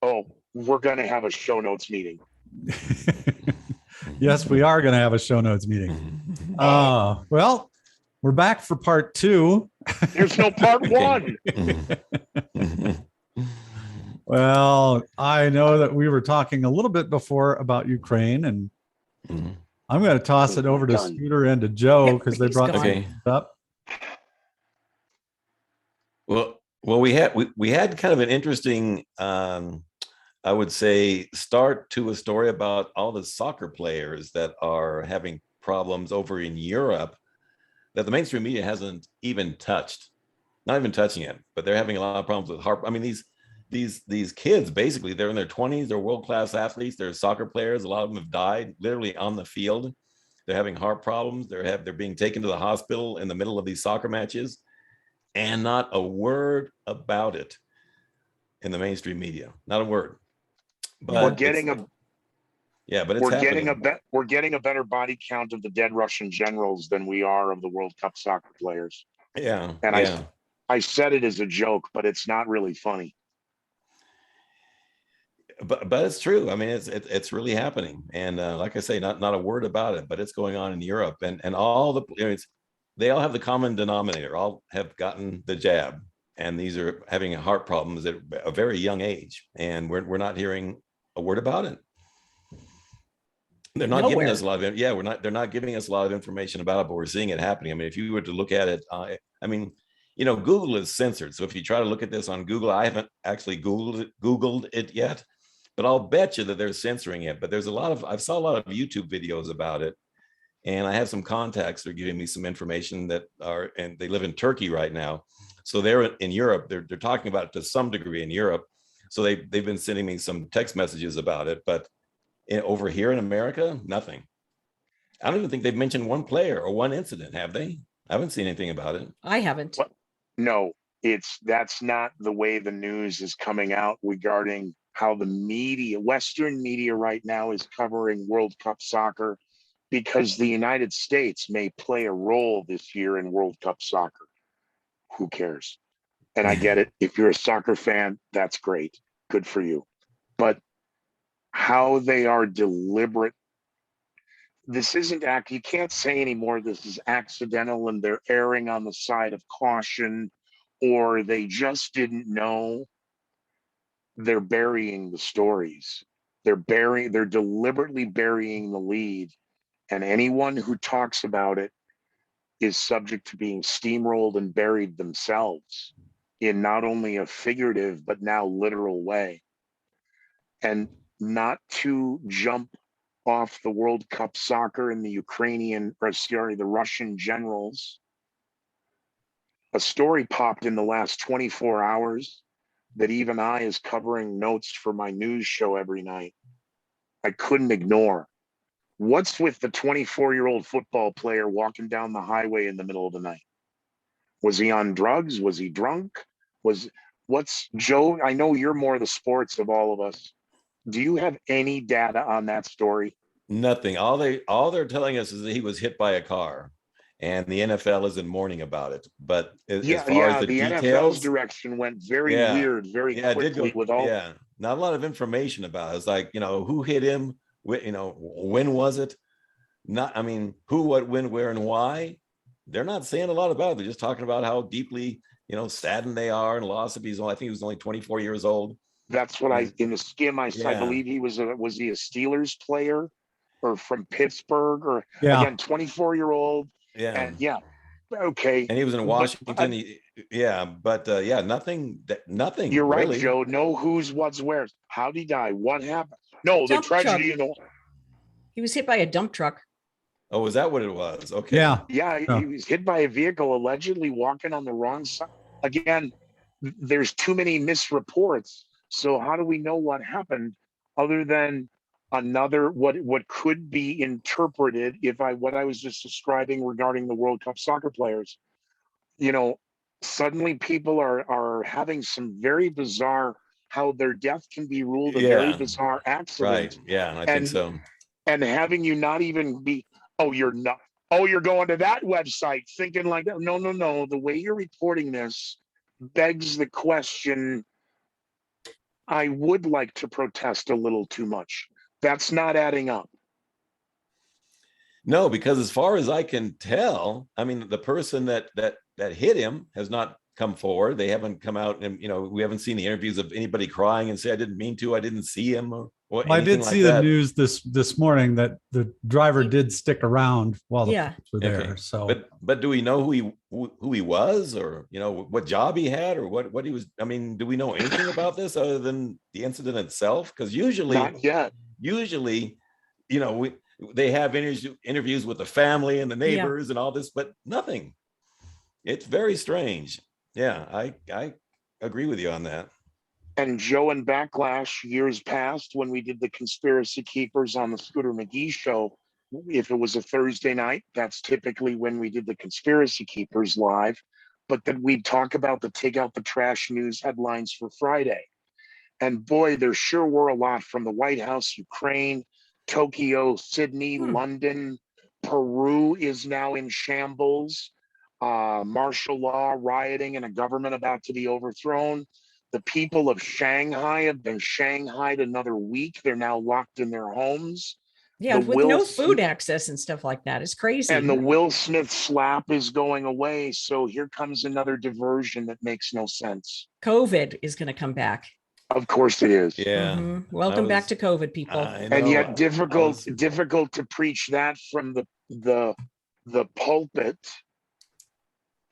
Oh, we're going to have a show notes meeting. Yes, we are going to have a show notes meeting. Well, we're back for part 2. There's no part 1. Well, I know that we were talking a little bit before about Ukraine, and I'm going to toss it over to Scooter and to Joe because they brought it up. Well, we had kind of an interesting, I would say, start to a story about all the soccer players that are having problems over in Europe that the mainstream media hasn't even touched, not even touching it, but they're having a lot of problems with heart. I mean, these kids, basically, they're in their 20s, they're world-class athletes, they're soccer players. A lot of them have died literally on the field. They're having heart problems. They're being taken to the hospital in the middle of these soccer matches, and not a word about it in the mainstream media. Not a word. But we're getting we're getting a better body count of the dead Russian generals than we are of the World Cup soccer players. Yeah. And I said it as a joke, but it's not really funny. But it's true. I mean, it's really happening. And like I say, not a word about it, but it's going on in Europe, and all they all have the common denominator. All have gotten the jab, and these are having heart problems at a very young age, and we're not hearing a word about it. They're not giving us a lot of they're not giving us a lot of information about it, but we're seeing it happening. I mean, if you were to look at it, I mean, Google is censored. So if you try to look at this on Google, I haven't actually Googled it yet, but I'll bet you that they're censoring it. But there's I saw a lot of YouTube videos about it, and I have some contacts that are giving me some information and they live in Turkey right now. So they're in Europe. They're talking about it to some degree in Europe. So they've been sending me some text messages about it, but over here in America, nothing. I don't even think they've mentioned one player or one incident, have they? I haven't seen anything about it. I haven't. No, that's not the way the news is coming out regarding how the media, Western media right now, is covering World Cup soccer, because the United States may play a role this year in World Cup soccer. Who cares? And I get it. If you're a soccer fan, that's great. Good for you. But how they are deliberate, this isn't you can't say anymore this is accidental and they're erring on the side of caution, or they just didn't know. They're burying the stories. They're deliberately burying the lead, and anyone who talks about it is subject to being steamrolled and buried themselves in not only a figurative but now literal way. And not to jump off the World Cup soccer and the the Russian generals, a story popped in the last 24 hours that even I, as covering notes for my news show every night, I couldn't ignore. What's with the 24-year-old football player walking down the highway in the middle of the night? Was he on drugs? Was he drunk? Joe, I know you're more the sports of all of us. Do you have any data on that story? Nothing. All they're telling us is that he was hit by a car, and the NFL is in mourning about it. But as far as the details, NFL's direction went very weird, very quickly not a lot of information about it. It's like, who hit him, when was it? Who, what, when, where, and why. They're not saying a lot about it. They're just talking about how deeply, saddened they are and lost of I think he was only 24 years old. That's what in the skim I saw. I believe he was he a Steelers player or from Pittsburgh again, 24-year-old. Yeah. And okay. And he was in Washington. Nothing. You're right, really. Joe. No who's, what's, where's. How'd he die? What happened? No, the tragedy. He was hit by a dump truck. Oh, is that what it was? Okay. Yeah. He was hit by a vehicle, allegedly walking on the wrong side. Again, there's too many misreports. So how do we know what happened other than another, what could be interpreted what I was just describing regarding the World Cup soccer players? Suddenly people are having some very bizarre, how their death can be ruled a very bizarre accident. Right. Yeah, I think so. And having you not even be, you're going to that website thinking like that. No. The way you're reporting this begs the question, I would like to protest a little too much. That's not adding up. No, because as far as I can tell, I mean, the person that hit him has not come forward. They haven't come out, and we haven't seen the interviews of anybody crying and say, "I didn't mean to. I didn't see him," or Well, I did see the news this morning that the driver did stick around while the police were there. Okay. So, but do we know who he was, or what job he had, or what he was? I mean, do we know anything about this other than the incident itself? Because usually, not yet. Usually, they have interviews with the family and the neighbors and all this, but nothing. It's very strange. Yeah, I agree with you on that. And Joe and Backlash, years past, when we did the Conspiracy Keepers on the Scooter McGee show, if it was a Thursday night, that's typically when we did the Conspiracy Keepers live. But then we'd talk about the take out the trash news headlines for Friday. And boy, there sure were a lot from the White House, Ukraine, Tokyo, Sydney, London. Peru is now in shambles. Martial law, rioting, and a government about to be overthrown. The people of Shanghai have been shanghaied another week. They're now locked in their homes. Yeah, with no food access and stuff like that. It's crazy. And the Will Smith slap is going away. So here comes another diversion that makes no sense. COVID is going to come back. Of course it is. Yeah. Mm-hmm. Welcome back to COVID, people. And yet difficult to preach that from the pulpit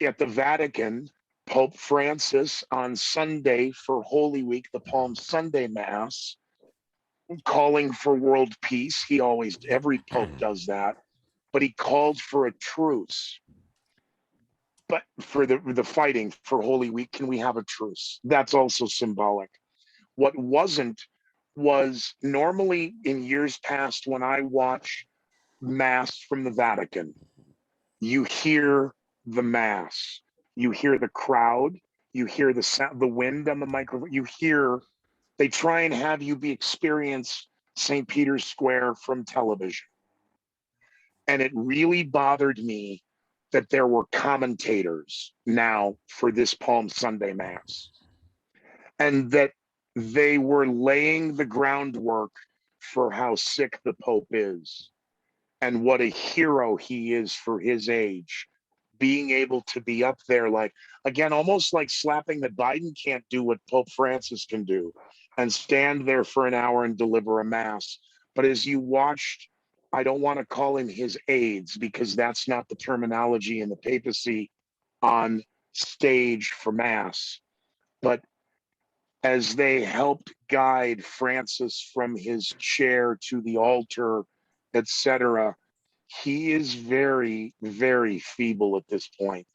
at the Vatican. Pope Francis on Sunday for Holy Week, the Palm Sunday Mass, calling for world peace. Every pope does that, but he called for a truce. But for the fighting for Holy Week, can we have a truce? That's also symbolic. What wasn't was normally in years past when I watch Mass from the Vatican, you hear the Mass. You hear the crowd, you hear the sound, the wind on the microphone, they try and have you experience St. Peter's Square from television. And it really bothered me that there were commentators now for this Palm Sunday Mass, and that they were laying the groundwork for how sick the Pope is and what a hero he is for his age. Being able to be up there, like, again, almost like slapping that Biden can't do what Pope Francis can do and stand there for an hour and deliver a mass. But as you watched, I don't want to call him his aides because that's not the terminology in the papacy on stage for mass. But as they helped guide Francis from his chair to the altar, etc., he is very, very feeble at this point.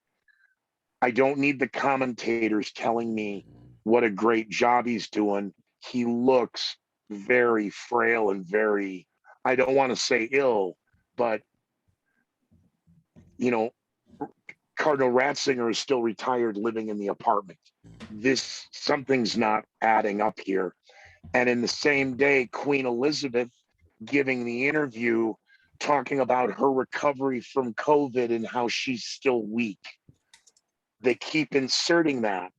I don't need the commentators telling me what a great job he's doing. He looks very frail and very, I don't want to say ill, but, Cardinal Ratzinger is still retired living in the apartment. Something's not adding up here. And in the same day, Queen Elizabeth giving the interview talking about her recovery from COVID and how she's still weak. They keep inserting that.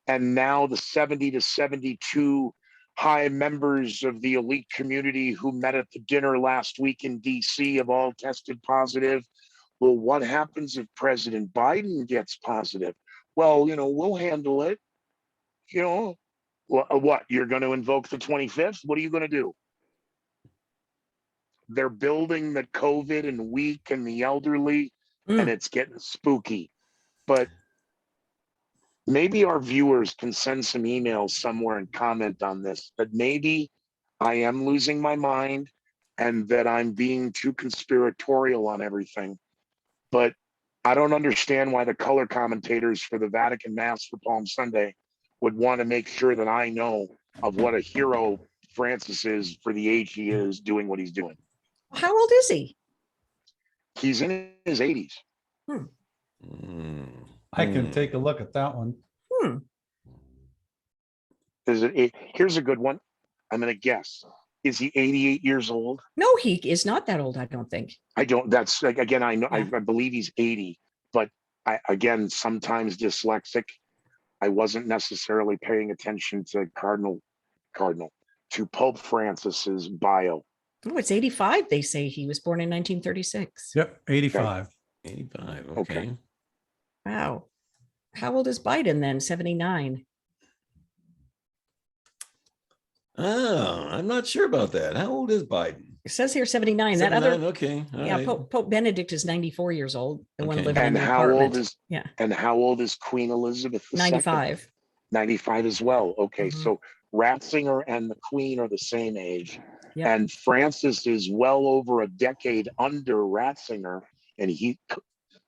And now the 70 to 72 high members of the elite community who met at the dinner last week in DC have all tested positive. Well, what happens if President Biden gets positive? Well, we'll handle it. What? You're going to invoke the 25th? What are you going to do? They're building the COVID and weak and the elderly, and it's getting spooky. But maybe our viewers can send some emails somewhere and comment on this, that maybe I am losing my mind and that I'm being too conspiratorial on everything. But I don't understand why the color commentators for the Vatican Mass for Palm Sunday would want to make sure that I know of what a hero Francis is for the age he is doing what he's doing. How old is he? He's in his 80s. I can take a look at that one. Here's a good one. I'm going to guess. Is he 88 years old? No, he is not that old, I don't think. That's like, again, I know, Yeah. I believe he's 80, but again, sometimes dyslexic. I wasn't necessarily paying attention to Cardinal Cardinal, to Pope Francis's bio. Oh, it's 85. They say he was born in 1936. Yep, 85. 85. Okay. Okay. Wow. How old is Biden then? 79. Oh, I'm not sure about that. How old is Biden? It says here 79. That 79? other, Okay. All yeah, right. Pope Benedict is 94 years old. The one Okay. living in And the how apartment. old is Yeah, and how old is Queen Elizabeth II? 95. 95 as well. Okay, Mhm. so Ratzinger and the Queen are the same age. Yep. And Francis is well over a decade under Ratzinger, and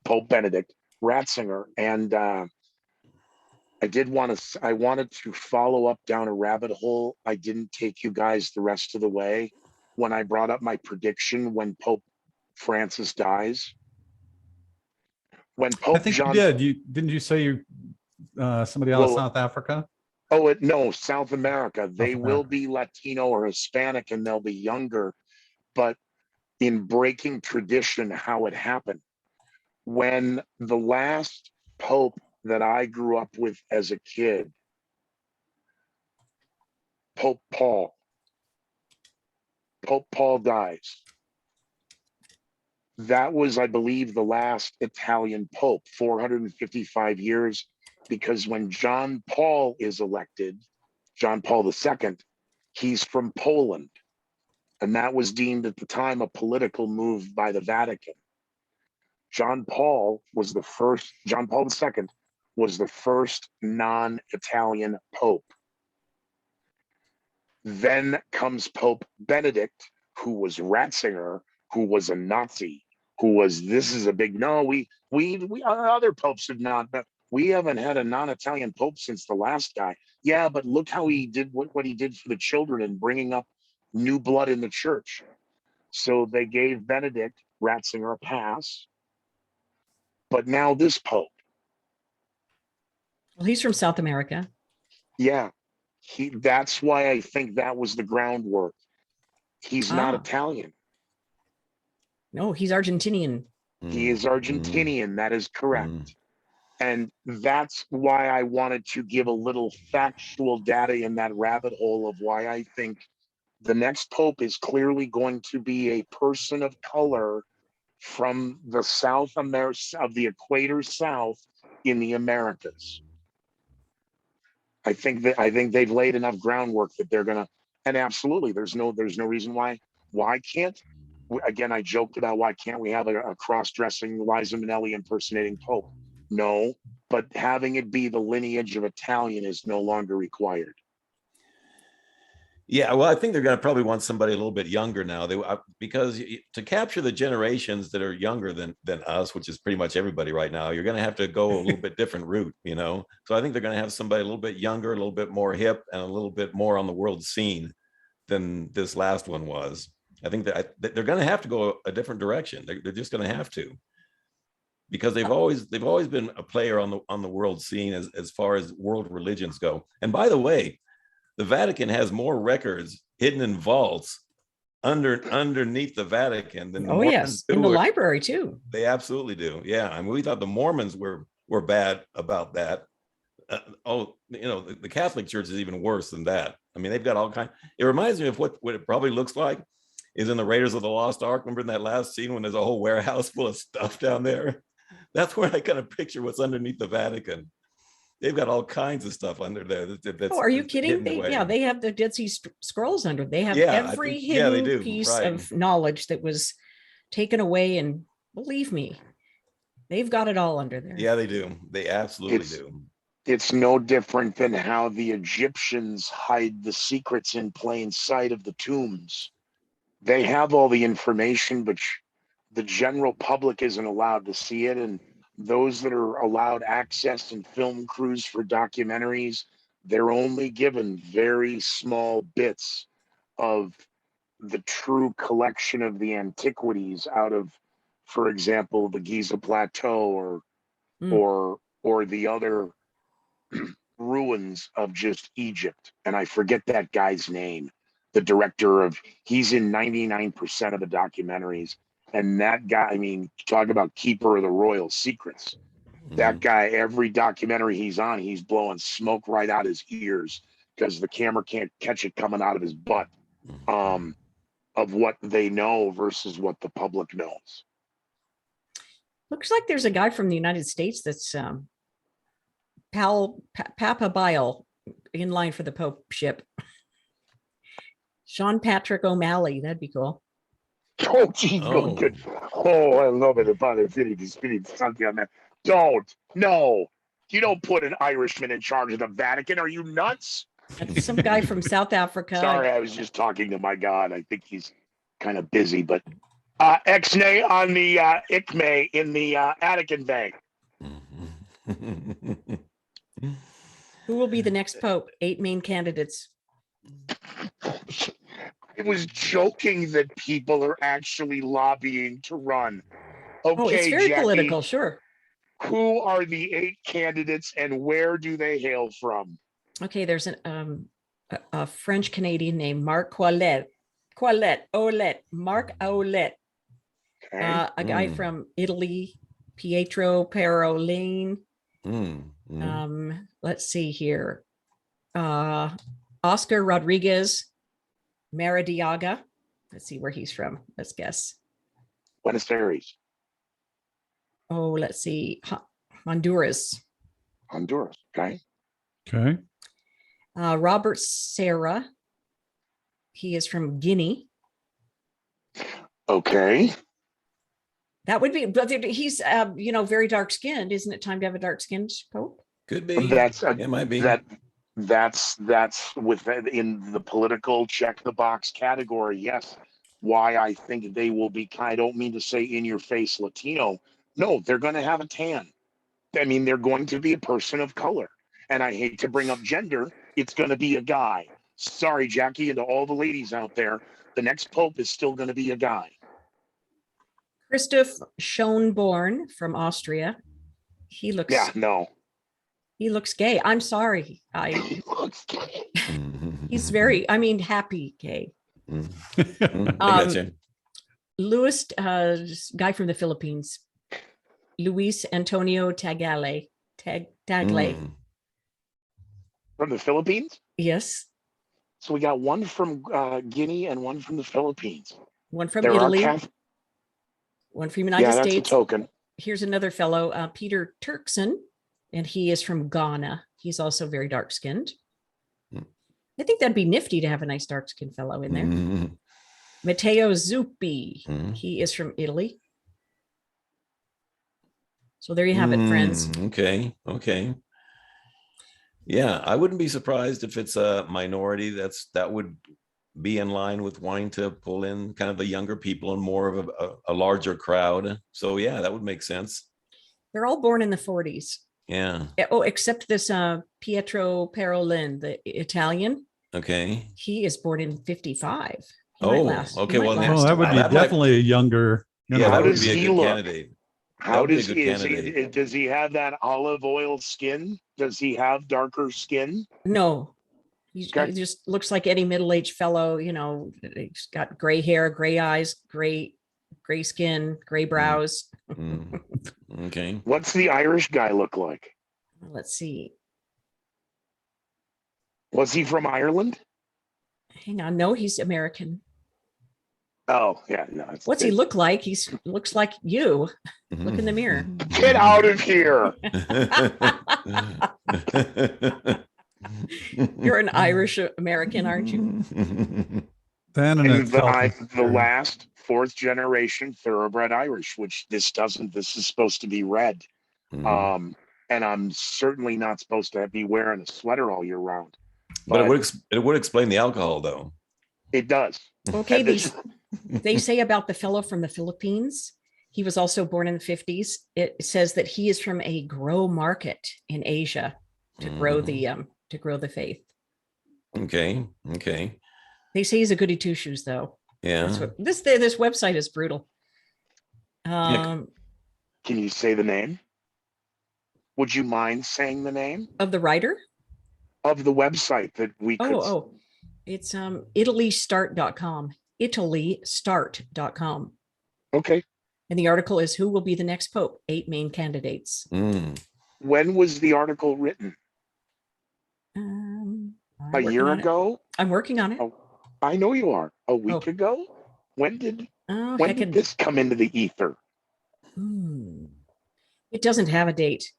Pope Benedict Ratzinger. And I wanted to follow up down a rabbit hole. I didn't take you guys the rest of the way when I brought up my prediction when Pope Francis dies. When I Pope think John, you did. Didn't you say you somebody out of Well, South Africa? no, South America. They will America. be Latino or Hispanic, and they'll be younger. But in breaking tradition, how it happened, when the last Pope that I grew up with as a kid, Pope Paul dies. That was, I believe, the last Italian Pope, 455 years, because when John Paul is elected, John Paul II, he's from Poland. And that was deemed at the time a political move by the Vatican. John Paul II was the first non-Italian Pope. Then comes Pope Benedict, who was Ratzinger, who was a Nazi, this is a big no. We other popes have not, but we haven't had a non-Italian pope since the last guy. Yeah, but look how he did what he did for the children and bringing up new blood in the church. So they gave Benedict Ratzinger a pass, but now this pope. Well, he's from South America. Yeah, that's why I think that was the groundwork. He's not Italian. No, he's Argentinian. He is Argentinian. That is correct. And that's why I wanted to give a little factual data in that rabbit hole of why I think the next pope is clearly going to be a person of color from the South America, of the equator south in the Americas. I think they've laid enough groundwork that they're gonna, and absolutely, there's no reason why can't. Again, I joked about why can't we have a cross-dressing Liza Minnelli impersonating Pope? No, but having it be the lineage of Italian is no longer required. Yeah, well, I think they're going to probably want somebody a little bit younger now. Because to capture the generations that are younger than us, which is pretty much everybody right now, you're going to have to go a little bit different route, you know. So I think they're going to have somebody a little bit younger, a little bit more hip, and a little bit more on the world scene than this last one was. I think that they're going to have to go a different direction. They're just going to have to, because they've always been a player on the world scene as far as world religions go. And by the way, the Vatican has more records hidden in vaults underneath the Vatican than the Mormons yes, in the library too. They absolutely do. Yeah, I mean, we thought the Mormons were bad about that. The Catholic Church is even worse than that. I mean, they've got all kinds. It reminds me of what it probably looks like is in the Raiders of the Lost Ark. Remember in that last scene when there's a whole warehouse full of stuff down there? That's where I kind of picture what's underneath the Vatican. They've got all kinds of stuff under there. Are you kidding? They have the Dead Sea Scrolls under. They have every hidden piece of knowledge that was taken away. And believe me, they've got it all under there. Yeah, they do. They absolutely do. It's no different than how the Egyptians hide the secrets in plain sight of the tombs. They have all the information, but the general public isn't allowed to see it. And those that are allowed access in film crews for documentaries, they're only given very small bits of the true collection of the antiquities out of, for example, the Giza Plateau or the other ruins of just Egypt. And I forget that guy's name. The director he's in 99% of the documentaries. And that guy, I mean, talk about keeper of the royal secrets. That guy, every documentary he's on, he's blowing smoke right out his ears because the camera can't catch it coming out of his butt, of what they know versus what the public knows. Looks like there's a guy from the United States that's Papa Bile in line for the Pope ship. Sean Patrick O'Malley, that'd be cool. Oh, geez, good. Oh, I love it about Infinity Spirit. Something on that. No. You don't put an Irishman in charge of the Vatican. Are you nuts? That's some guy from South Africa. Sorry, I was just talking to my God. I think he's kind of busy, but Ixnay on the ICME in the Vatican Bank. Who will be the next Pope? 8 main candidates. I was joking that people are actually lobbying to run. Okay, it's very Jackie, political, sure. Who are the 8 candidates and where do they hail from? Okay, there's a French Canadian named Marc Ouellet. Marc Ouellet. Okay. A guy from Italy, Pietro Parolin. Let's see here. Oscar Rodriguez Maradiaga. Let's see where he's from. Let's guess. Buenos Aires. Oh, let's see. Honduras. Okay. Okay. Robert Serra. He is from Guinea. Okay. That would be, but he's, very dark skinned. Isn't it time to have a dark skinned Pope? Could be. It might be. That's within the political check the box category. Yes. Why I think they will be, I don't mean to say in your face Latino. No, they're going to have a tan. I mean, they're going to be a person of color. And I hate to bring up gender. It's going to be a guy. Sorry, Jackie, and to all the ladies out there, the next Pope is still going to be a guy. Christoph Schönborn from Austria. He looks. Yeah, no. He looks gay. I'm sorry. He looks gay. He's very, happy gay. Luis, guy from the Philippines. Luis Antonio Tagle. From the Philippines? Yes. So we got one from Guinea and one from the Philippines. One from Italy. One from United States. That's a token. Here's another fellow, Peter Turkson, and he is from Ghana. He's also very dark-skinned. I think that'd be nifty to have a nice dark-skinned fellow in there. Matteo Zuppi. He is from Italy. So there you have it, friends. Okay. Yeah, I wouldn't be surprised if it's a minority that would be in line with wanting to pull in kind of the younger people and more of a larger crowd. So yeah, that would make sense. They're all born in the 40s. Yeah. Oh, except this Pietro Parolin, the Italian. Okay. He is born in 55. Okay. Well, that would be definitely a younger. Yeah, that would be a good look? Candidate. How does he have that olive oil skin? Does he have darker skin? No, he just looks like any middle-aged fellow. He's got gray hair, gray eyes, gray skin, gray brows. Okay. What's the Irish guy look like? Let's see. Was he from Ireland? Hang on. No, he's American. Oh, yeah. No. What's he look like? He looks like you. Look in the mirror. Get out of here. You're an Irish American, aren't you? The last 4th generation thoroughbred Irish, which this is supposed to be red. And I'm certainly not supposed to be wearing a sweater all year round. But it would explain the alcohol, though. It does. Okay, they say about the fellow from the Philippines, he was also born in the 50s. It says that he is from a grow market in Asia to grow the faith. Okay. They say he's a goody two shoes, though. Yeah. This website is brutal. Can you say the name? Would you mind saying the name of the writer of the website that we could? It's italystart.com. italystart.com. Okay. And the article is Who Will Be the Next Pope? 8 main candidates. When was the article written? A year ago? I'm working on it. Oh, I know you are. A week ago? When did this come into the ether? It doesn't have a date.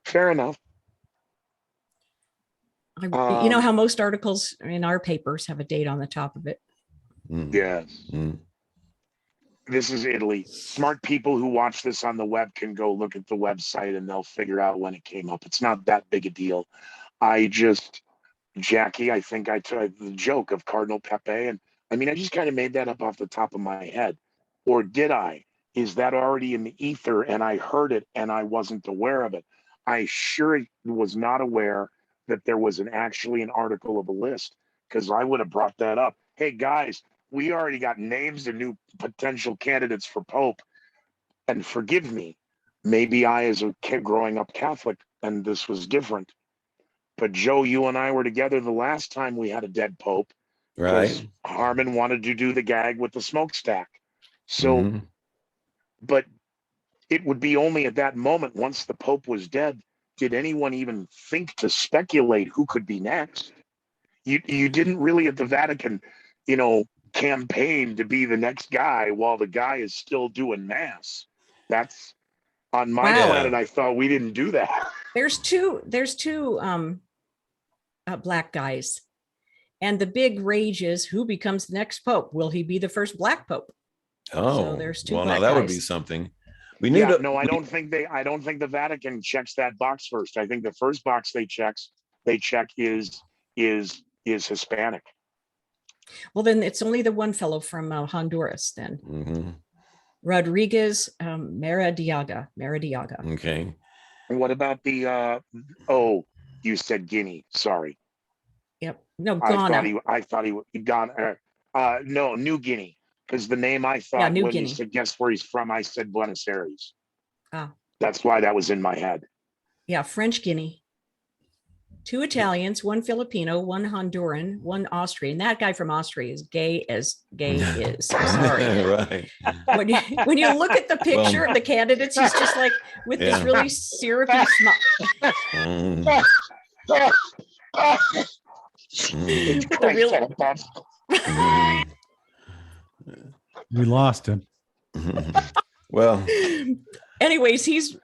Fair enough. You know how most articles in our papers have a date on the top of it? Yes. This is Italy. Smart people who watch this on the web can go look at the website and they'll figure out when it came up. It's not that big a deal. Jackie, I think I took the joke of Cardinal Pepe, and I mean, I just kind of made that up off the top of my head. Or did I? Is that already in the ether and I heard it and I wasn't aware of it? I sure was not aware that there was actually an article of a list, because I would have brought that up. Hey guys, we already got names of new potential candidates for Pope. And forgive me, maybe I, as a kid growing up Catholic, and this was different. But Joe, you and I were together the last time we had a dead Pope. Right. Harmon wanted to do the gag with the smokestack. So, but it would be only at that moment, once the Pope was dead, did anyone even think to speculate who could be next? You didn't really at the Vatican, campaign to be the next guy while the guy is still doing mass. That's on my planet. I thought we didn't do that. There's two black guys, and the big rage is who becomes the next Pope. Will he be the first black Pope? So there's two. Well, now that would be something. We need I don't think the Vatican checks that box first. I think the first box they check is Hispanic. Well, then it's only the one fellow from Honduras then. Rodriguez Maradiaga. Okay. And what about the you said Guinea. Sorry. Yep. No, Ghana. I thought he was Ghana. No, New Guinea. Because the name I thought when he said guess where he's from, I said Buenos Aires. That's why that was in my head. Yeah, French Guinea. 2 Italians, 1 Filipino, 1 Honduran, 1 Austrian. That guy from Austria is gay as gay is. Sorry. Right. When you look at the picture of the candidates, he's just like with this really syrupy smile. We lost him. Well, anyways, he's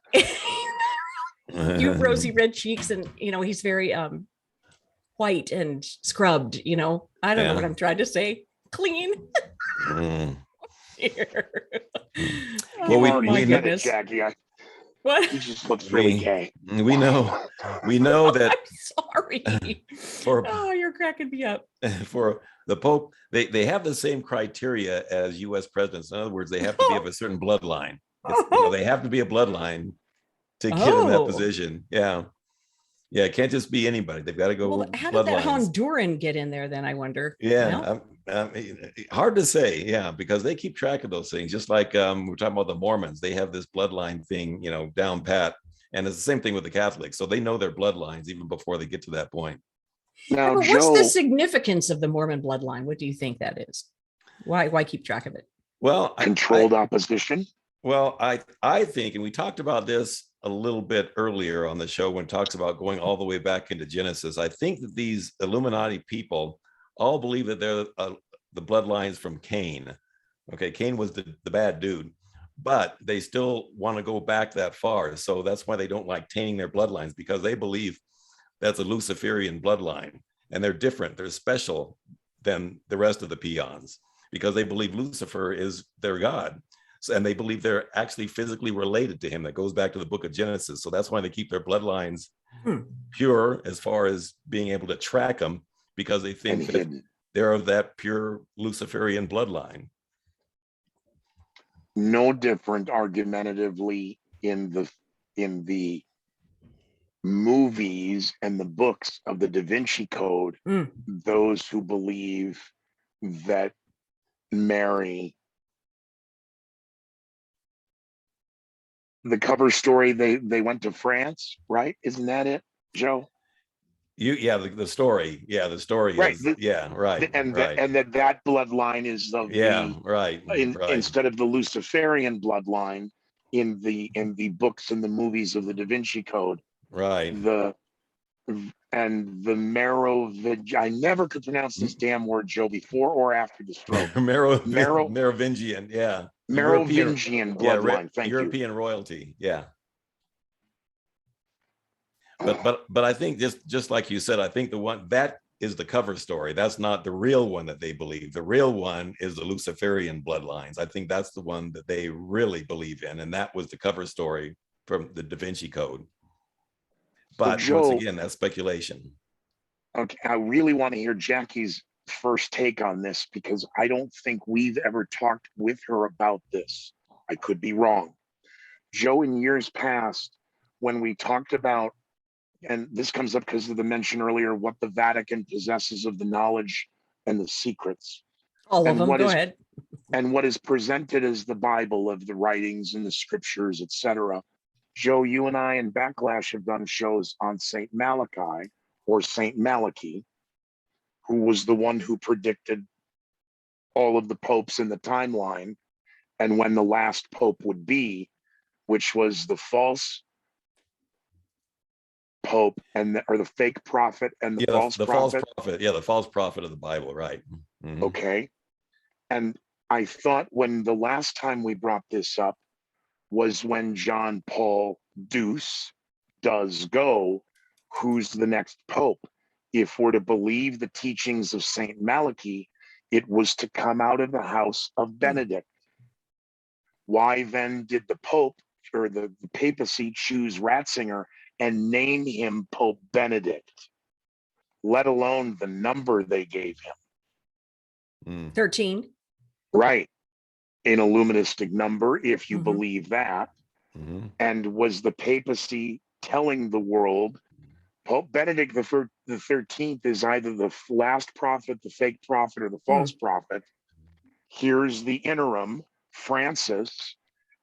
rosy red cheeks, and he's very white and scrubbed. I don't know what I'm trying to say. Clean. Well, we get it, Jackie. What? He just looks really gay. We know that. I'm sorry. You're cracking me up. For the Pope, they have the same criteria as U.S. presidents. In other words, they have to be of a certain bloodline. They have to be a bloodline to get in that position. Yeah. It can't just be anybody. They've got to go. Well, how did that Honduran get in there then, I wonder? Yeah. Hard to say. Yeah, because they keep track of those things. Just like we're talking about the Mormons. They have this bloodline thing, down pat. And it's the same thing with the Catholics. So they know their bloodlines even before they get to that point. Now, what's the significance of the Mormon bloodline? What do you think that is? Why keep track of it? Well, controlled opposition. Well, I think, and we talked about this a little bit earlier on the show when it talks about going all the way back into Genesis. I think that these Illuminati people all believe that they're the bloodlines from Cain. Okay, Cain was the bad dude, but they still want to go back that far. So that's why they don't like tainting their bloodlines, because they believe that's a Luciferian bloodline, and they're different. They're special than the rest of the peons because they believe Lucifer is their god. And they believe they're actually physically related to him. That goes back to the book of Genesis. So that's why they keep their bloodlines pure as far as being able to track them, because they think that they're of that pure Luciferian bloodline. No different argumentatively in the movies and the books of the Da Vinci Code. Those who believe that Mary, the cover story, they went to France, right? Isn't that it, Joe? The story. Yeah, the story. Right. Is, right. And right. that bloodline is of right. Instead of the Luciferian bloodline in the books and the movies of the Da Vinci Code. Right. and the I never could pronounce this damn word, Joe, before or after the stroke. Merovingian, yeah. Merovingian bloodline. Thank you. European royalty, yeah. But I think just like you said, I think the one that is the cover story. That's not the real one that they believe. The real one is the Luciferian bloodlines. I think that's the one that they really believe in, and that was the cover story from the Da Vinci Code. But so Joe, once again, that's speculation. Okay, I really want to hear Jackie's first take on this because I don't think we've ever talked with her about this. I could be wrong. Joe, in years past, when we talked about, and this comes up because of the mention earlier, what the Vatican possesses of the knowledge and the secrets. All of them, go ahead. And what is presented as the Bible of the writings and the scriptures, etc. Joe, you and I and Backlash have done shows on Saint Malachi or Saint Malachi, who was the one who predicted all of the popes in the timeline and when the last pope would be, which was the false pope or the fake prophet and the false prophet. The false prophet of the Bible, right? Mm-hmm. Okay. And I thought when the last time we brought this up was when John Paul does go, who's the next pope? If we're to believe the teachings of Saint Malachi, it was to come out of the house of Benedict. Why then did the pope or the papacy choose Ratzinger and name him Pope Benedict, let alone the number they gave him? 13. Right. An Illuministic number, if you believe that. Mm-hmm. And was the papacy telling the world, Pope Benedict the 13th is either the last prophet, the fake prophet, or the false prophet. Here's the interim, Francis.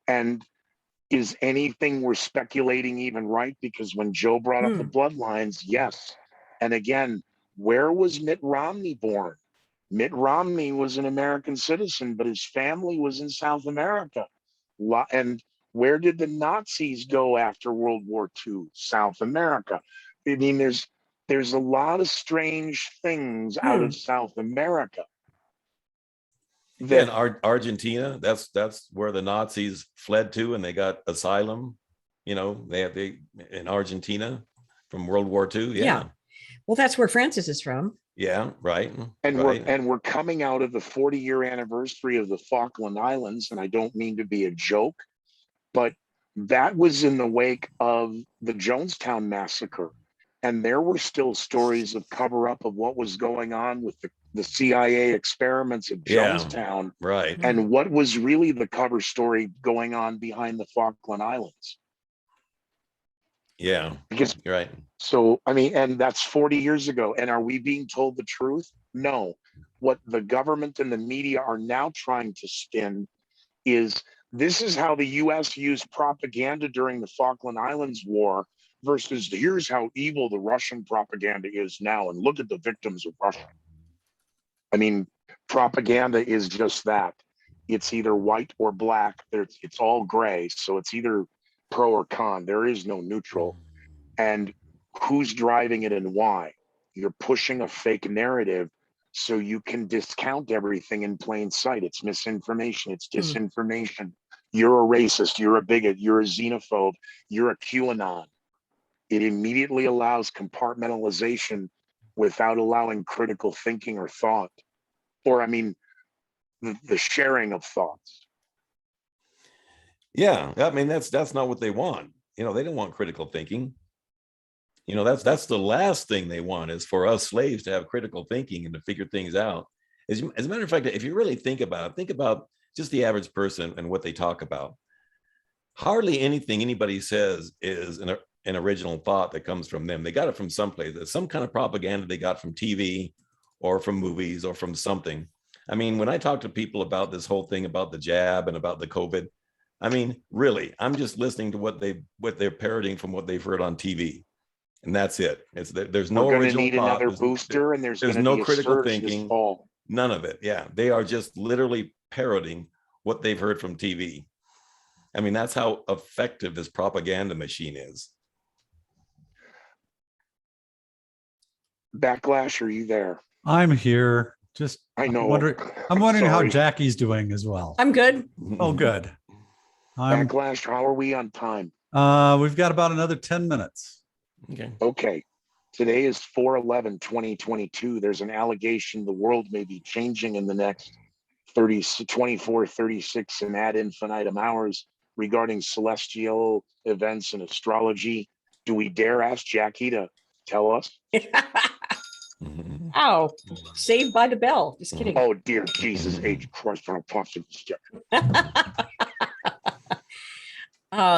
And is anything we're speculating even right? Because when Joe brought up the bloodlines, yes. And again, where was Mitt Romney born? Mitt Romney was an American citizen, but his family was in South America. And where did the Nazis go after World War II? South America. I mean, there's a lot of strange things out of South America. In Argentina, that's where the Nazis fled to, and they got asylum. You know, they in Argentina from World War II. Yeah. Well, that's where Francis is from. Yeah, right. And we're coming out of the 40-year anniversary of the Falkland Islands, and I don't mean to be a joke, but that was in the wake of the Jonestown massacre. And there were still stories of cover-up of what was going on with the CIA experiments at Jonestown. Yeah, right. And what was really the cover story going on behind the Falkland Islands. Yeah, because you're right. So, I mean, and that's 40 years ago. And are we being told the truth? No. What the government and the media are now trying to spin is this is how the US used propaganda during the Falkland Islands War versus here's how evil the Russian propaganda is now. And look at the victims of Russia. I mean, propaganda is just that. It's either white or black. It's all gray. So it's either pro or con. There is no neutral. And who's driving it and why? You're pushing a fake narrative so you can discount everything in plain sight. It's misinformation. It's disinformation. You're a racist. You're a bigot. You're a xenophobe. You're a QAnon. It immediately allows compartmentalization without allowing critical thinking or thought, or I mean, the sharing of thoughts. Yeah, I mean that's not what they want. You know, they don't want critical thinking. You know, that's the last thing they want is for us slaves to have critical thinking and to figure things out. As a matter of fact, if you really think about just the average person and what they talk about. Hardly anything anybody says is an original thought that comes from them. They got it from someplace. It's some kind of propaganda they got from TV or from movies or from something. I mean, when I talk to people about this whole thing about the jab and about the COVID, I mean, really, I'm just listening to what they're parroting from what they've heard on TV. And that's it. There's no original need thought. Another booster, and there's no critical thinking. None of it. Yeah, they are just literally parroting what they've heard from TV. I mean, that's how effective this propaganda machine is. Backlash, are you there? I'm here. Just I know. I'm wondering how Jackie's doing as well. I'm good. Oh, good. Backlash, how are we on time? We've got about another 10 minutes. Okay. Today is 4/11/2022. There's an allegation the world may be changing in the next 24, 36 and ad infinitum hours regarding celestial events and astrology. Do we dare ask Jackie to tell us? Ow, Saved by the Bell. Just kidding. Oh, dear Jesus, H. Christ,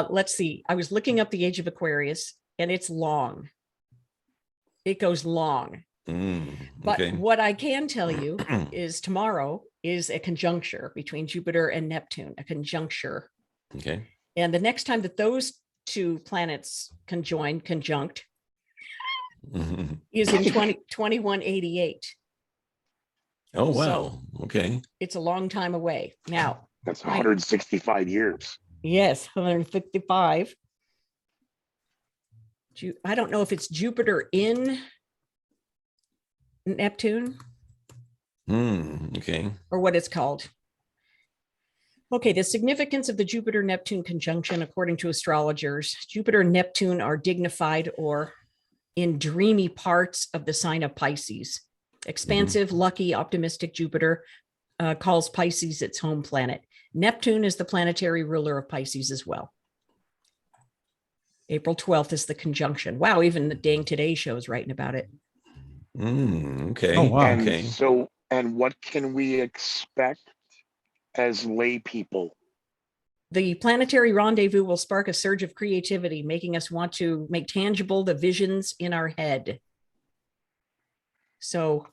let's see. I was looking up the age of Aquarius, and it's long. It goes long. But what I can tell you is tomorrow is a conjuncture between Jupiter and Neptune, a conjuncture. Okay. And the next time that those two planets conjunct is in 2188. Oh, wow. So okay. It's a long time away. Now, that's 165 years. Yes, 155. I don't know if it's Jupiter in Neptune. Okay. Or what it's called. Okay, the significance of the Jupiter-Neptune conjunction, according to astrologers, Jupiter and Neptune are dignified or in dreamy parts of the sign of Pisces. Expansive, lucky, optimistic Jupiter calls Pisces its home planet. Neptune is the planetary ruler of Pisces as well. April 12th is the conjunction. Wow, even the dang Today Show is writing about it. Okay. Oh, wow. Okay. So, and what can we expect as lay people? The planetary rendezvous will spark a surge of creativity, making us want to make tangible the visions in our head. So,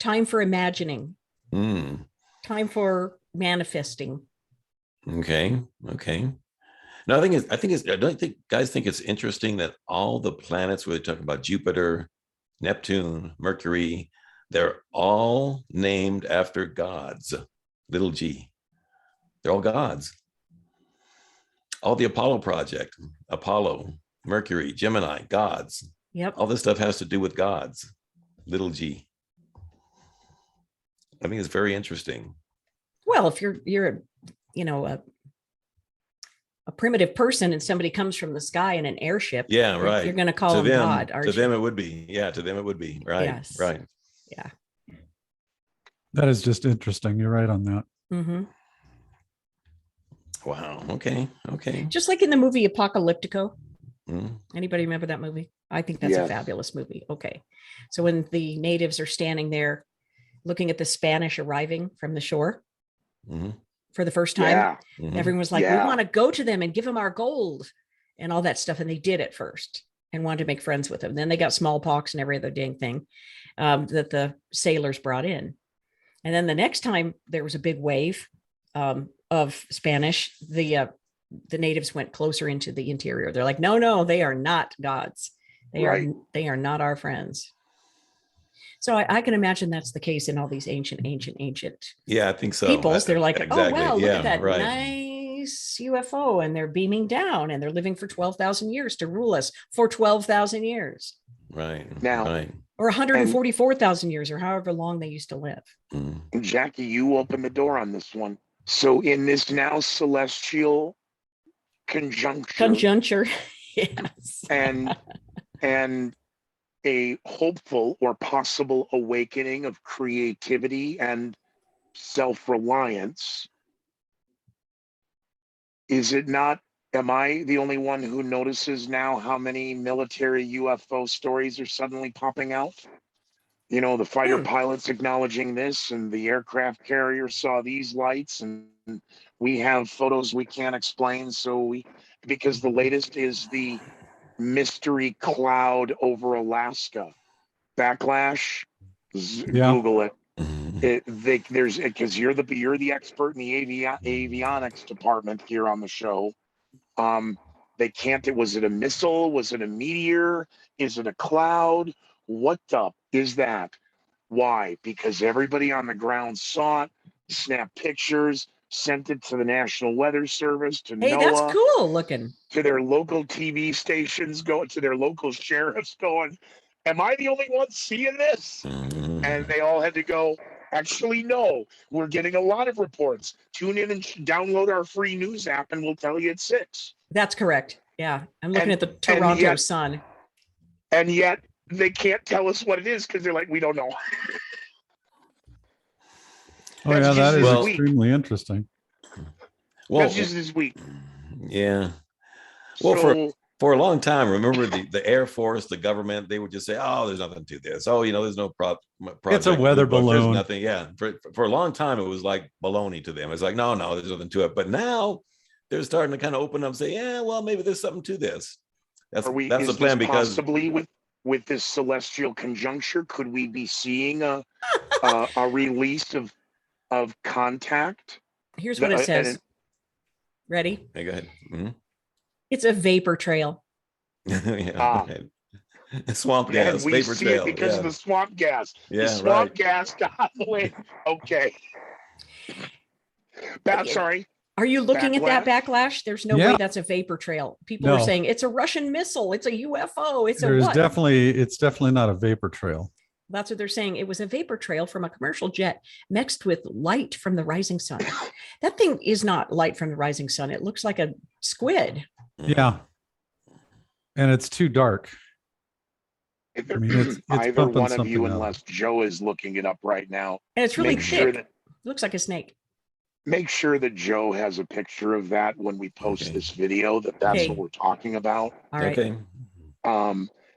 time for imagining. Time for manifesting. Okay. Okay. No, I don't think guys think it's interesting that all the planets we're talking about, Jupiter, Neptune, Mercury, they're all named after gods, little g. They're all gods. All the Apollo project, Apollo, Mercury, Gemini, gods. Yep. All this stuff has to do with gods, little g. I think it's very interesting. Well, if you're a primitive person and somebody comes from the sky in an airship, right, you're going to call them God. To them, it would be. Yeah, to them, it would be. Right. Yes. Right. Yeah. That is just interesting. You're right on that. Mm-hmm. Wow. Okay. Okay. Just like in the movie Apocalyptico. Anybody remember that movie? I think that's a fabulous movie. Okay. So when the natives are standing there looking at the Spanish arriving from the shore for the first time, everyone was like, we want to go to them and give them our gold and all that stuff. And they did at first and wanted to make friends with them. Then they got smallpox and every other dang thing that the sailors brought in. And then the next time there was a big wave of Spanish, the natives went closer into the interior. They're like, no, they are not gods. They are not our friends. So I can imagine that's the case in all these ancient. Yeah, I think so. Peoples, they're like, exactly. Oh, wow, look at that nice UFO. And they're beaming down and they're living for 12,000 years to rule us for 12,000 years. Right. Now, right. Or 144,000 years or however long they used to live. Jackie, you open the door on this one. So in this now celestial conjuncture, yes. and a hopeful or possible awakening of creativity and self-reliance. Is it not, am I the only one who notices now how many military UFO stories are suddenly popping out? You know, the fighter pilots acknowledging this, and the aircraft carrier saw these lights, and we have photos we can't explain. So because the latest is the mystery cloud over Alaska. Backlash, Google it. There's because you're the expert in the avionics department here on the show. They can't. Was it a missile? Was it a meteor? Is it a cloud? What is that? Why? Because everybody on the ground saw it, snapped pictures, sent it to the National Weather Service, to NOAA. That's cool looking. To their local TV stations, to their local sheriffs, going, Am I the only one seeing this? And they all had to go, actually, no, we're getting a lot of reports. Tune in and download our free news app and we'll tell you at 6. That's correct. Yeah. I'm looking at the Toronto Sun. And yet they can't tell us what it is because they're like, we don't know. Oh, yeah, that is extremely interesting. Well, that's just this week. Yeah. Well, for a long time, remember the Air Force, the government, they would just say, "Oh, there's nothing to this. Oh, there's no project. It's a weather balloon. There's nothing." Yeah. For a long time, it was like baloney to them. It's like, no, there's nothing to it. But now they're starting to kind of open up and say, yeah, well, maybe there's something to this. That's the plan, because possibly with this celestial conjuncture, could we be seeing a release of contact? Here's what it says. Ready? Okay, go ahead. Mm-hmm. It's a vapor trail. Swamp gas, we vapor see trail. It because of the swamp gas. Yeah, the swamp gas got the way. Okay. Sorry. Are you looking at that backlash? There's no way that's a vapor trail. People are saying it's a Russian missile. It's a UFO. It's definitely not a vapor trail. That's what they're saying. It was a vapor trail from a commercial jet mixed with light from the rising sun. That thing is not light from the rising sun. It looks like a squid. Yeah. And it's too dark. It's either one of you, unless Joe is looking it up right now. And it's really thick. It looks like a snake. Make sure that Joe has a picture of that when we post this video, that's what we're talking about. All right. Okay.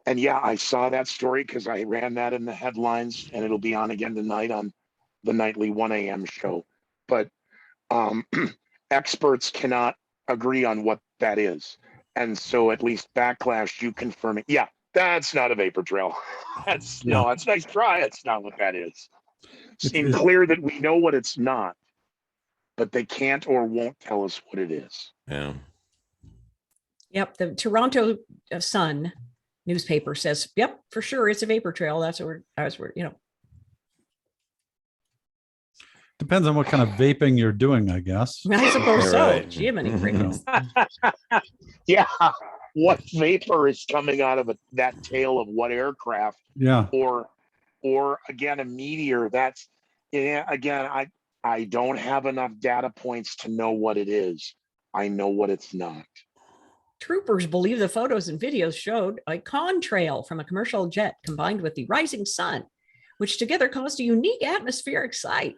And yeah, I saw that story because I ran that in the headlines, and it'll be on again tonight on the nightly 1 a.m. show. But experts cannot agree on what that is. And so at least Backlash, you confirm it. Yeah, that's not a vapor trail. That's it's a nice try. It's not what that is. It's clear that we know what it's not, but they can't or won't tell us what it is. Yeah. Yep. The Toronto Sun newspaper says, yep, for sure, it's a vapor trail. That's what we're. Depends on what kind of vaping you're doing, I guess. I suppose so. Right. Jiminy crickets. Yeah. What vapor is coming out of that tail of what aircraft? Yeah. Or again, a meteor. That's again, I don't have enough data points to know what it is. I know what it's not. Troopers believe the photos and videos showed a contrail from a commercial jet combined with the rising sun, which together caused a unique atmospheric sight.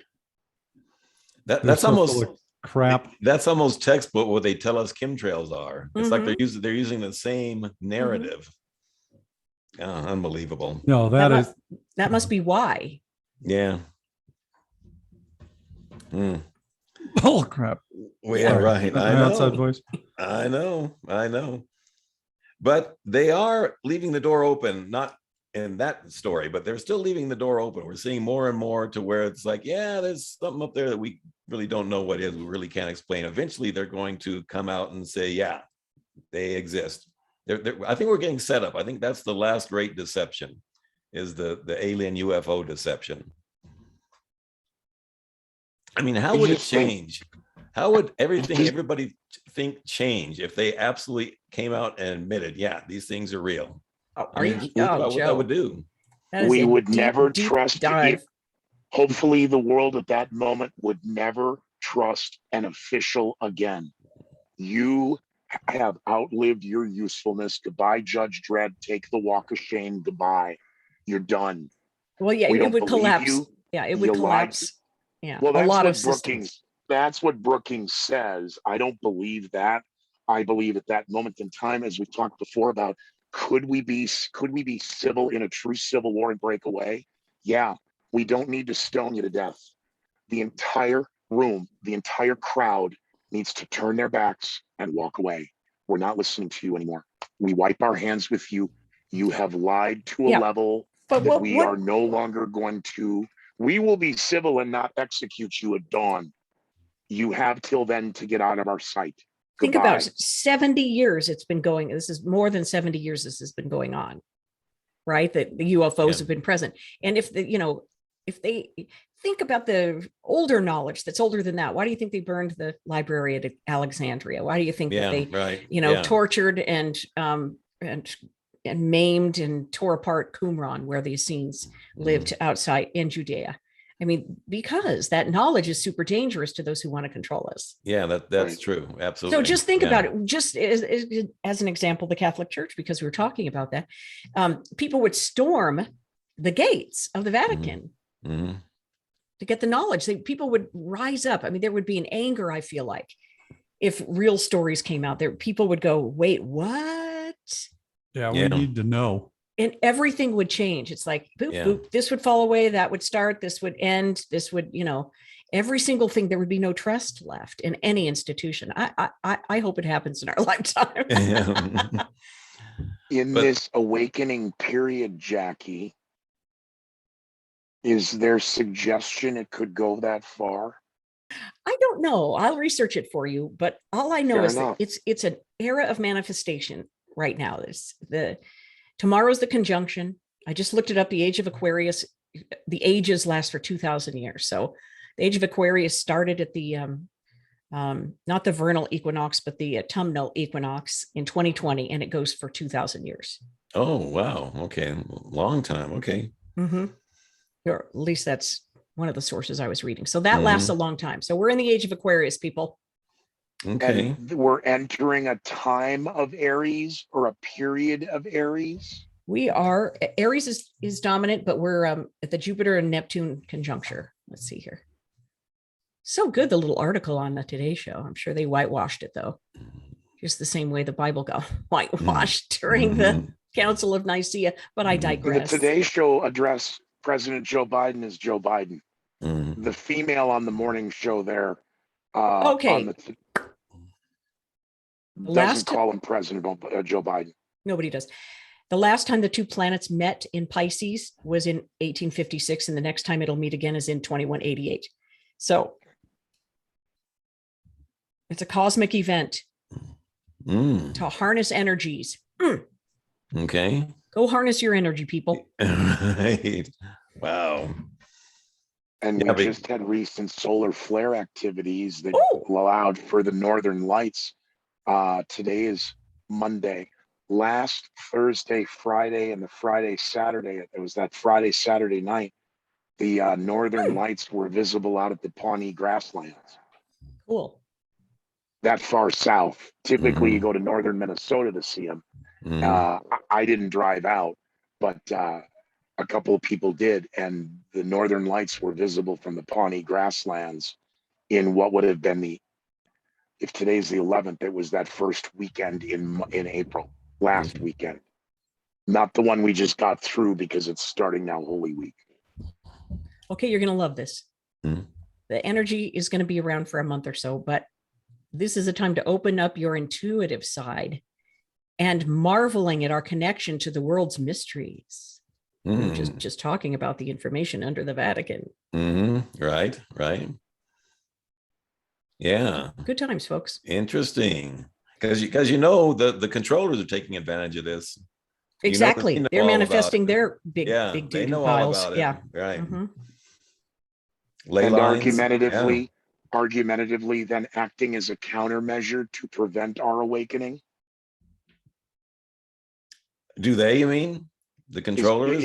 That's almost crap. That's almost textbook what they tell us chemtrails are. It's like they're using the same narrative. Unbelievable. No, that must be why. Yeah. Oh crap. Well, yeah, right. I know. Outside voice. I know. But they are leaving the door open, not in that story, but they're still leaving the door open. We're seeing more and more to where it's like, yeah, there's something up there that we really don't know what it is. We really can't explain. Eventually, they're going to come out and say, yeah, they exist. I think we're getting set up. I think that's the last great deception, is the alien UFO deception. I mean, how would it change? How would everybody think change if they absolutely came out and admitted, yeah, these things are real? What that would do? We would never trust. Hopefully, the world at that moment would never trust an official again. You have outlived your usefulness. Goodbye, Judge Dredd. Take the walk of shame. Goodbye. You're done. Well, yeah, it would collapse. Yeah, it would collapse. Yeah, well, that's what Brookings says. I don't believe that. I believe at that moment in time, as we've talked before about, could we be civil in a true civil war and break away? Yeah, we don't need to stone you to death. The entire room, the entire crowd needs to turn their backs and walk away. We're not listening to you anymore. We wipe our hands with you. You have lied to a level that we are no longer going to. We will be civil and not execute you at dawn. You have till then to get out of our sight. Think about 70 years it's been going. This is more than 70 years this has been going on, right? That the UFOs have been present. And if they think about the older knowledge that's older than that, why do you think they burned the library at Alexandria? Why do you think that they, tortured and and maimed and tore apart Qumran, where the Essenes lived outside in Judea. I mean, because that knowledge is super dangerous to those who want to control us. Yeah, that's true. Absolutely. So just think about it, just as an example, the Catholic Church, because we were talking about that. People would storm the gates of the Vatican to get the knowledge. People would rise up. I mean, there would be an anger, I feel like, if real stories came out there. People would go, wait, what? Yeah, we need to know. And everything would change. It's like, boop, boop, this would fall away, that would start, this would end, this would, every single thing. There would be no trust left in any institution. I hope it happens in our lifetime. This awakening period, Jackie, is there suggestion it could go that far? I don't know. I'll research it for you, but all I know is that it's an era of manifestation right now. Tomorrow's the conjunction. I just looked it up. The age of Aquarius, the ages last for 2,000 years. So the age of Aquarius started at the, not the vernal equinox, but the autumnal equinox in 2020, and it goes for 2,000 years. Oh, wow. Okay. Long time. Okay. Or at least that's one of the sources I was reading. So that lasts a long time. So we're in the age of Aquarius, people. Okay. And we're entering a time of Aries, or a period of Aries. We are. Aries is dominant, but we're at the Jupiter and Neptune conjuncture. Let's see here. So good, the little article on the Today Show. I'm sure they whitewashed it, though. Just the same way the Bible got whitewashed during the Council of Nicaea. But I digress. The Today Show address President Joe Biden as Joe Biden. The female on the morning show there. Doesn't call him President Joe Biden. Nobody does. The last time the two planets met in Pisces was in 1856, and the next time it'll meet again is in 2188. So it's a cosmic event to harness energies. Okay. Go harness your energy, people. Right. Wow. And we just had recent solar flare activities that allowed for the northern lights. Today is Monday. Last Thursday, Friday, and the Friday, Saturday, it was that Friday, Saturday night, the northern lights were visible out at the Pawnee grasslands. Cool. That far south. Typically, you go to northern Minnesota to see them. I didn't drive out, but a couple of people did, and the northern lights were visible from the Pawnee grasslands in what would have been if today's the 11th, it was that first weekend in April, last weekend. Not the one we just got through, because it's starting now Holy Week. Okay, you're going to love this. The energy is going to be around for a month or so, but this is a time to open up your intuitive side and marveling at our connection to the world's mysteries. Just talking about the information under the Vatican. Right. Yeah. Good times, folks. Interesting. Because the controllers are taking advantage of this. Exactly. They're manifesting their big data piles. Yeah. Right. And argumentatively, then acting as a countermeasure to prevent our awakening. Do they, you mean? The controllers?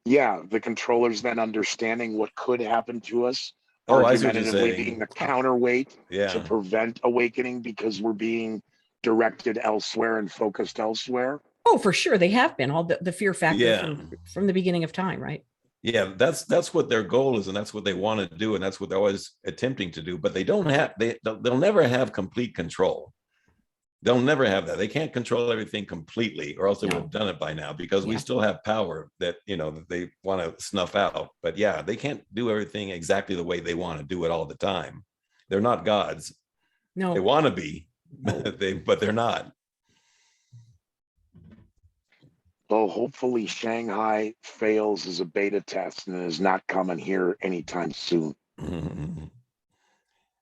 The controllers then understanding what could happen to us. Argumentatively being the counterweight to prevent awakening, because we're being directed elsewhere and focused elsewhere. Oh, for sure. They have been all the fear factor from the beginning of time, right? Yeah, that's what their goal is, and that's what they want to do, and that's what they're always attempting to do. But they'll never have complete control. They'll never have that. They can't control everything completely, or else they would have done it by now, because we still have power that that they want to snuff out. But they can't do everything exactly the way they want to do it all the time. They're not gods. No, they want to be, but they're not. Well, hopefully Shanghai fails as a beta test and is not coming here anytime soon.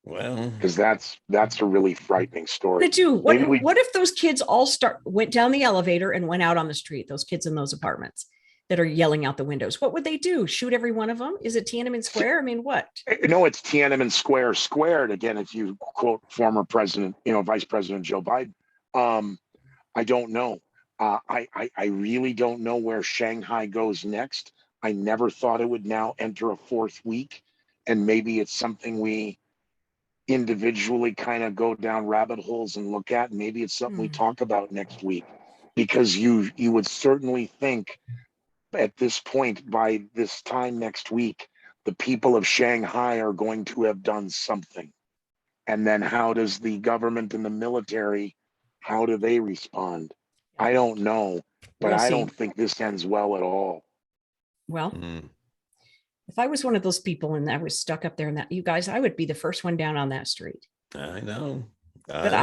Well, because that's a really frightening story. They do. What if those kids all went down the elevator and went out on the street? Those kids in those apartments that are yelling out the windows. What would they do? Shoot every one of them? Is it Tiananmen Square? I mean, what? No, it's Tiananmen Square squared. Again, if you quote former president, Vice President Joe Biden. I don't know. I really don't know where Shanghai goes next. I never thought it would now enter a fourth week, and maybe it's something we individually kind of go down rabbit holes and look at. Maybe it's something we talk about next week, because you would certainly think at this point, by this time next week, the people of Shanghai are going to have done something. And then how does the government and the military, how do they respond? I don't know, but I don't think this ends well at all. Well, if I was one of those people and I was stuck up there in that, you guys, I would be the first one down on that street. I know. But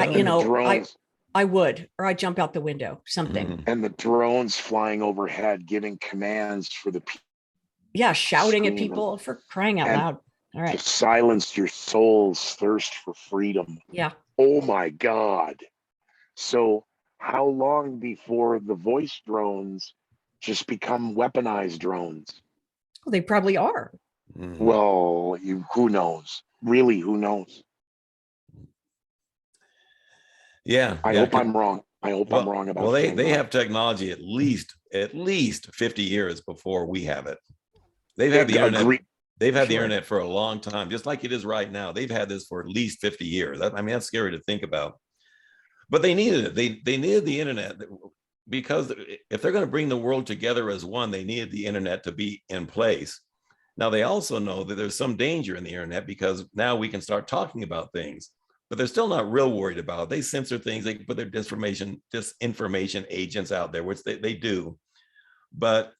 I would, or I'd jump out the window, something. And the drones flying overhead, giving commands for the people. Yeah, shouting at people, for crying out loud. All right. To silence your soul's thirst for freedom. Yeah. Oh my God. So how long before the voice drones just become weaponized drones? Well, they probably are. Well, who knows? Really, who knows? Yeah. I hope I'm wrong. I hope I'm wrong about it. Well, they have technology at least 50 years before we have it. They've had the internet. They've had the internet for a long time, just like it is right now. They've had this for at least 50 years. I mean, that's scary to think about. But they needed it. They needed the internet, because if they're going to bring the world together as one, they needed the internet to be in place. Now, they also know that there's some danger in the internet, because now we can start talking about things, but they're still not real worried about it. They censor things. They put their disinformation agents out there, which they do. But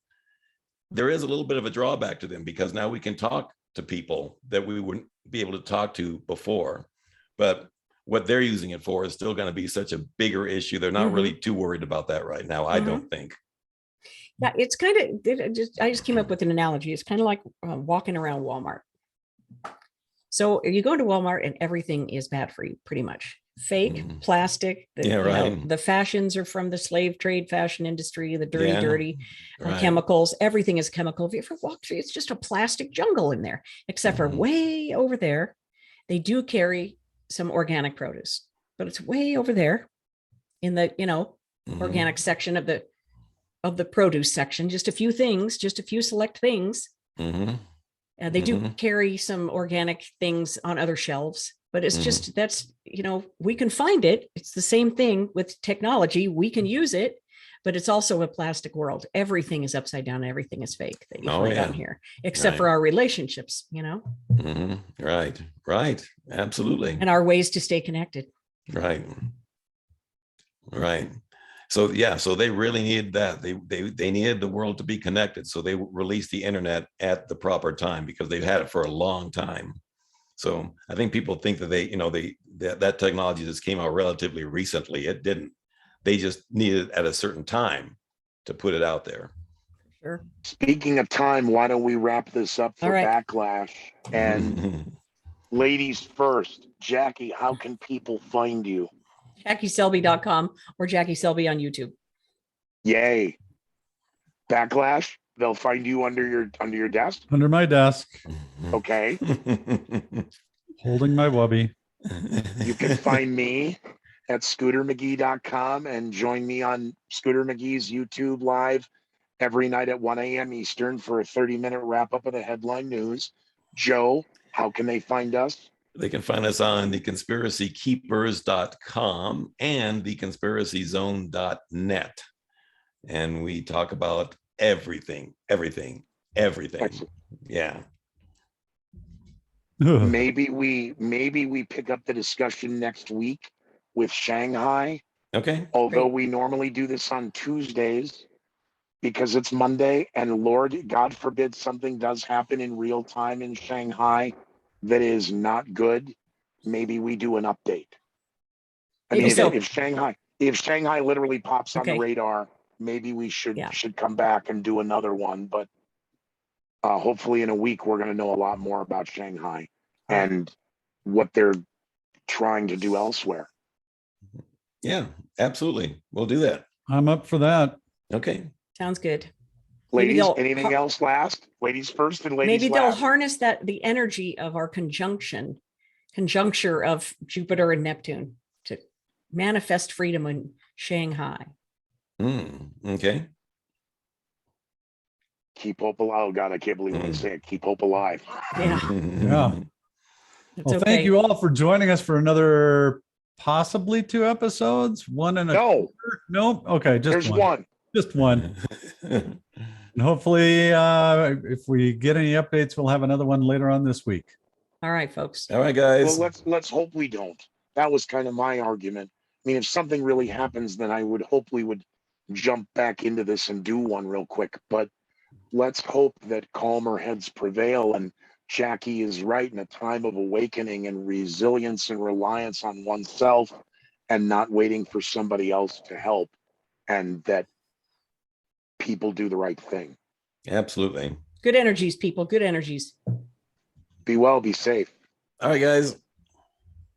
there is a little bit of a drawback to them, because now we can talk to people that we wouldn't be able to talk to before. But what they're using it for is still going to be such a bigger issue. They're not really too worried about that right now, I don't think. Yeah, it's kind of, I just came up with an analogy. It's kind of like walking around Walmart. So you go to Walmart and everything is bad for you, pretty much. Fake, plastic. The fashions are from the slave trade fashion industry, the dirty chemicals. Everything is chemical. If you ever walk through, it's just a plastic jungle in there, except for way over there. They do carry some organic produce, but it's way over there in the, organic section of the produce section. Just a few things, just a few select things. They do carry some organic things on other shelves. But it's just, that's, we can find it. It's the same thing with technology. We can use it, but it's also a plastic world. Everything is upside down. Everything is fake that you find down here, except for our relationships, Right. Absolutely. And our ways to stay connected. Right. So, so they really needed that. They needed the world to be connected. So they released the internet at the proper time, because they've had it for a long time. So I think people think that that technology just came out relatively recently. It didn't. They just needed it at a certain time to put it out there. Sure. Speaking of time, why don't we wrap this up for Backlash? And ladies first, Jackie, how can people find you? JackieSelby.com or Jackie Selby on YouTube. Yay. Backlash, they'll find you under your desk? Under my desk. Okay. Holding my wubby. You can find me at scootermcgee.com and join me on Scooter McGee's YouTube live every night at 1 a.m. Eastern for a 30-minute wrap-up of the headline news. Joe, how can they find us? They can find us on theconspiracykeepers.com and theconspiracyzone.net. And we talk about everything. Excellent. Yeah. Maybe we pick up the discussion next week with Shanghai. Okay. Although we normally do this on Tuesdays because it's Monday, and Lord, God forbid something does happen in real time in Shanghai that is not good, maybe we do an update. I mean, if Shanghai literally pops on the radar, maybe we should come back and do another one. But hopefully in a week, we're going to know a lot more about Shanghai and what they're trying to do elsewhere. Yeah, absolutely. We'll do that. I'm up for that. Okay. Sounds good. Ladies, anything else last? Ladies first and ladies maybe last. They'll harness the energy of our conjuncture of Jupiter and Neptune to manifest freedom in Shanghai. Okay. Keep hope alive. Oh God, I can't believe what I said. Keep hope alive. Yeah. Yeah. Well, thank you all for joining us for another possibly 2 episodes. One and a quarter. No. Okay. There's one. Just one. And hopefully, if we get any updates, we'll have another one later on this week. All right, folks. All right, guys. Well, let's hope we don't. That was kind of my argument. I mean, if something really happens, then I would hope we would jump back into this and do one real quick. But let's hope that calmer heads prevail and Jackie is right in a time of awakening and resilience and reliance on oneself and not waiting for somebody else to help, and that people do the right thing. Absolutely. Good energies, people. Good energies. Be well, be safe. All right, guys.